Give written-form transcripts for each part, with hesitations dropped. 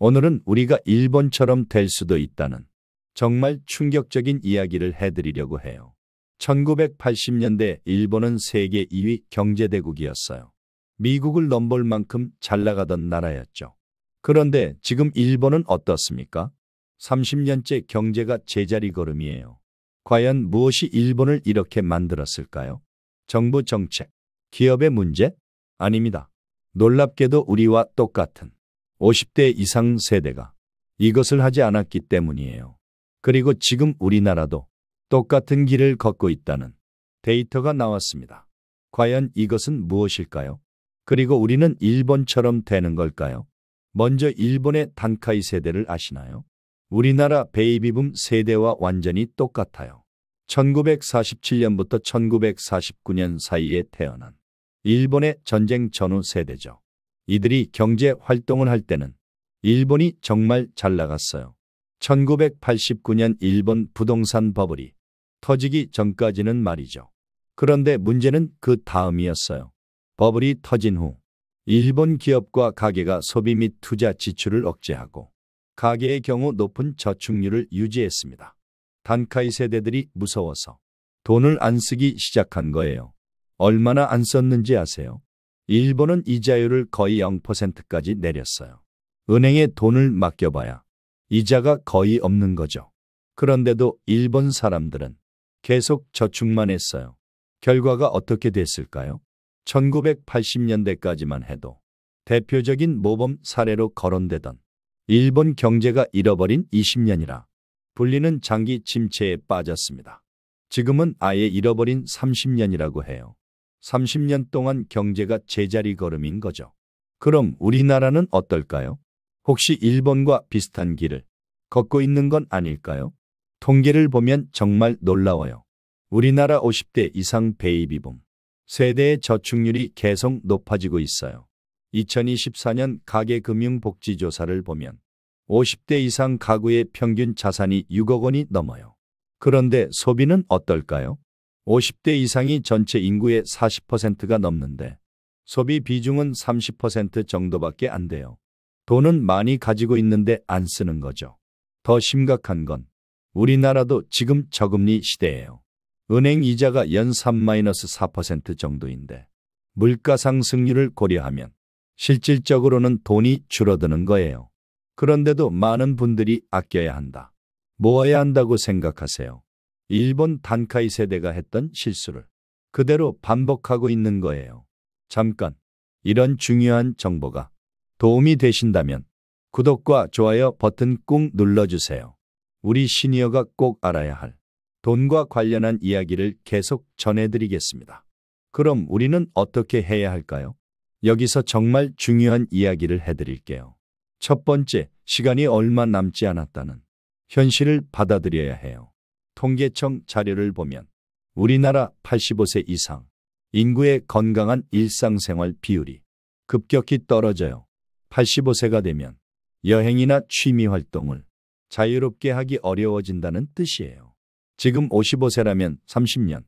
오늘은 우리가 일본처럼 될 수도 있다는 정말 충격적인 이야기를 해드리려고 해요. 1980년대 일본은 세계 2위 경제대국이었어요. 미국을 넘볼 만큼 잘 나가던 나라였죠. 그런데 지금 일본은 어떻습니까? 30년째 경제가 제자리 걸음이에요. 과연 무엇이 일본을 이렇게 만들었을까요? 정부 정책, 기업의 문제? 아닙니다. 놀랍게도 우리와 똑같은 50대 이상 세대가 이것을 하지 않았기 때문이에요. 그리고 지금 우리나라도 똑같은 길을 걷고 있다는 데이터가 나왔습니다. 과연 이것은 무엇일까요? 그리고 우리는 일본처럼 되는 걸까요? 먼저 일본의 단카이 세대를 아시나요? 우리나라 베이비붐 세대와 완전히 똑같아요. 1947년부터 1949년 사이에 태어난 일본의 전쟁 전후 세대죠. 이들이 경제 활동을 할 때는 일본이 정말 잘 나갔어요. 1989년 일본 부동산 버블이 터지기 전까지는 말이죠. 그런데 문제는 그 다음이었어요. 버블이 터진 후 일본 기업과 가게가 소비 및 투자 지출을 억제하고 가계의 경우 높은 저축률을 유지했습니다. 단카이 세대들이 무서워서 돈을 안 쓰기 시작한 거예요. 얼마나 안 썼는지 아세요? 일본은 이자율을 거의 0%까지 내렸어요. 은행에 돈을 맡겨봐야 이자가 거의 없는 거죠. 그런데도 일본 사람들은 계속 저축만 했어요. 결과가 어떻게 됐을까요? 1980년대까지만 해도 대표적인 모범 사례로 거론되던 일본 경제가 잃어버린 20년이라 불리는 장기 침체에 빠졌습니다. 지금은 아예 잃어버린 30년이라고 해요. 30년 동안 경제가 제자리 걸음인 거죠. 그럼 우리나라는 어떨까요? 혹시 일본과 비슷한 길을 걷고 있는 건 아닐까요? 통계를 보면 정말 놀라워요. 우리나라 50대 이상 베이비붐 세대의 저축률이 계속 높아지고 있어요. 2024년 가계금융복지조사를 보면 50대 이상 가구의 평균 자산이 6억 원이 넘어요. 그런데 소비는 어떨까요? 50대 이상이 전체 인구의 40%가 넘는데 소비 비중은 30% 정도밖에 안 돼요. 돈은 많이 가지고 있는데 안 쓰는 거죠. 더 심각한 건 우리나라도 지금 저금리 시대예요. 은행 이자가 연 3-4% 정도인데 물가 상승률을 고려하면 실질적으로는 돈이 줄어드는 거예요. 그런데도 많은 분들이 아껴야 한다, 모아야 한다고 생각하세요. 일본 단카이 세대가 했던 실수를 그대로 반복하고 있는 거예요. 잠깐, 이런 중요한 정보가 도움이 되신다면 구독과 좋아요 버튼 꾹 눌러주세요. 우리 시니어가 꼭 알아야 할 돈과 관련한 이야기를 계속 전해드리겠습니다. 그럼 우리는 어떻게 해야 할까요? 여기서 정말 중요한 이야기를 해드릴게요. 첫 번째, 시간이 얼마 남지 않았다는 현실을 받아들여야 해요. 통계청 자료를 보면 우리나라 85세 이상 인구의 건강한 일상생활 비율이 급격히 떨어져요. 85세가 되면 여행이나 취미 활동을 자유롭게 하기 어려워진다는 뜻이에요. 지금 55세라면 30년,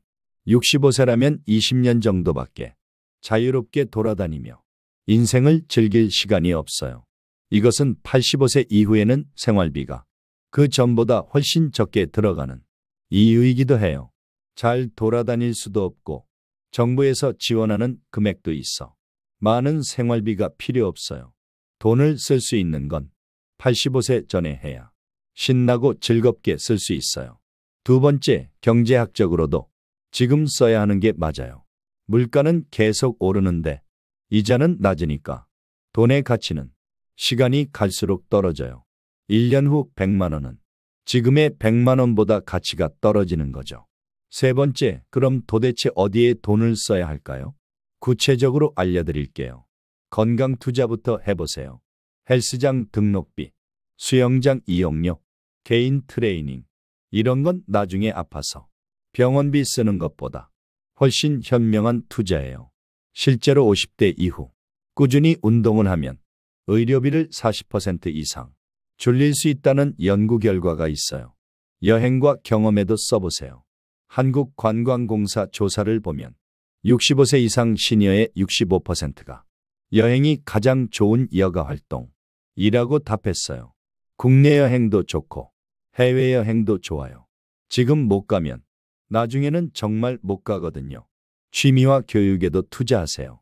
65세라면 20년 정도밖에 자유롭게 돌아다니며 인생을 즐길 시간이 없어요. 이것은 85세 이후에는 생활비가 그 전보다 훨씬 적게 들어가는 이유이기도 해요. 잘 돌아다닐 수도 없고 정부에서 지원하는 금액도 있어 많은 생활비가 필요 없어요. 돈을 쓸 수 있는 건 85세 전에 해야 신나고 즐겁게 쓸 수 있어요. 두 번째, 경제학적으로도 지금 써야 하는 게 맞아요. 물가는 계속 오르는데 이자는 낮으니까 돈의 가치는 시간이 갈수록 떨어져요. 1년 후 100만 원은 지금의 100만 원보다 가치가 떨어지는 거죠. 세 번째, 그럼 도대체 어디에 돈을 써야 할까요? 구체적으로 알려드릴게요. 건강 투자부터 해보세요. 헬스장 등록비, 수영장 이용료, 개인 트레이닝, 이런 건 나중에 아파서 병원비 쓰는 것보다 훨씬 현명한 투자예요. 실제로 50대 이후 꾸준히 운동을 하면 의료비를 40% 이상 줄일 수 있다는 연구 결과가 있어요. 여행과 경험에도 써보세요. 한국관광공사 조사를 보면 65세 이상 시니어의 65%가 여행이 가장 좋은 여가 활동, 이라고 답했어요. 국내 여행도 좋고 해외 여행도 좋아요. 지금 못 가면 나중에는 정말 못 가거든요. 취미와 교육에도 투자하세요.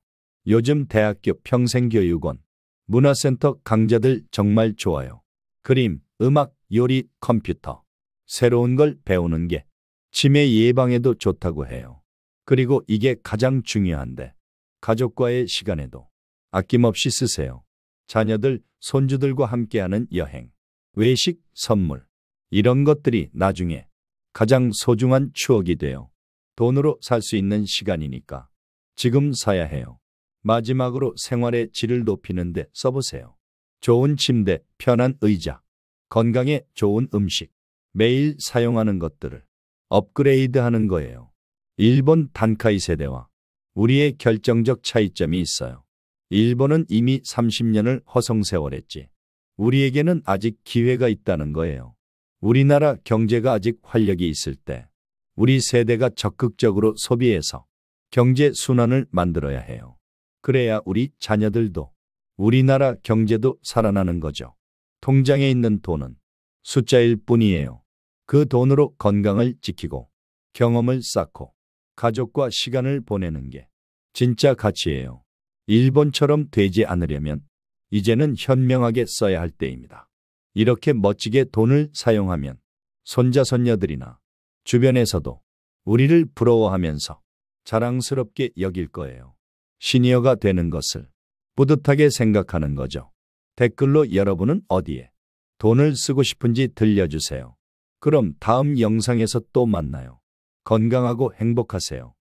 요즘 대학교 평생교육원, 문화센터 강좌들 정말 좋아요. 그림, 음악, 요리, 컴퓨터. 새로운 걸 배우는 게 치매 예방에도 좋다고 해요. 그리고 이게 가장 중요한데 가족과의 시간에도 아낌없이 쓰세요. 자녀들, 손주들과 함께하는 여행, 외식, 선물. 이런 것들이 나중에 가장 소중한 추억이 돼요. 돈으로 살 수 있는 시간이니까 지금 사야 해요. 마지막으로 생활의 질을 높이는 데 써보세요. 좋은 침대, 편한 의자, 건강에 좋은 음식, 매일 사용하는 것들을 업그레이드하는 거예요. 일본 단카이 세대와 우리의 결정적 차이점이 있어요. 일본은 이미 30년을 허송세월했지. 우리에게는 아직 기회가 있다는 거예요. 우리나라 경제가 아직 활력이 있을 때 우리 세대가 적극적으로 소비해서 경제 순환을 만들어야 해요. 그래야 우리 자녀들도 우리나라 경제도 살아나는 거죠. 통장에 있는 돈은 숫자일 뿐이에요. 그 돈으로 건강을 지키고 경험을 쌓고 가족과 시간을 보내는 게 진짜 가치예요. 일본처럼 되지 않으려면 이제는 현명하게 써야 할 때입니다. 이렇게 멋지게 돈을 사용하면 손자 손녀들이나 주변에서도 우리를 부러워하면서 자랑스럽게 여길 거예요. 시니어가 되는 것을 뿌듯하게 생각하는 거죠. 댓글로 여러분은 어디에 돈을 쓰고 싶은지 들려주세요. 그럼 다음 영상에서 또 만나요. 건강하고 행복하세요.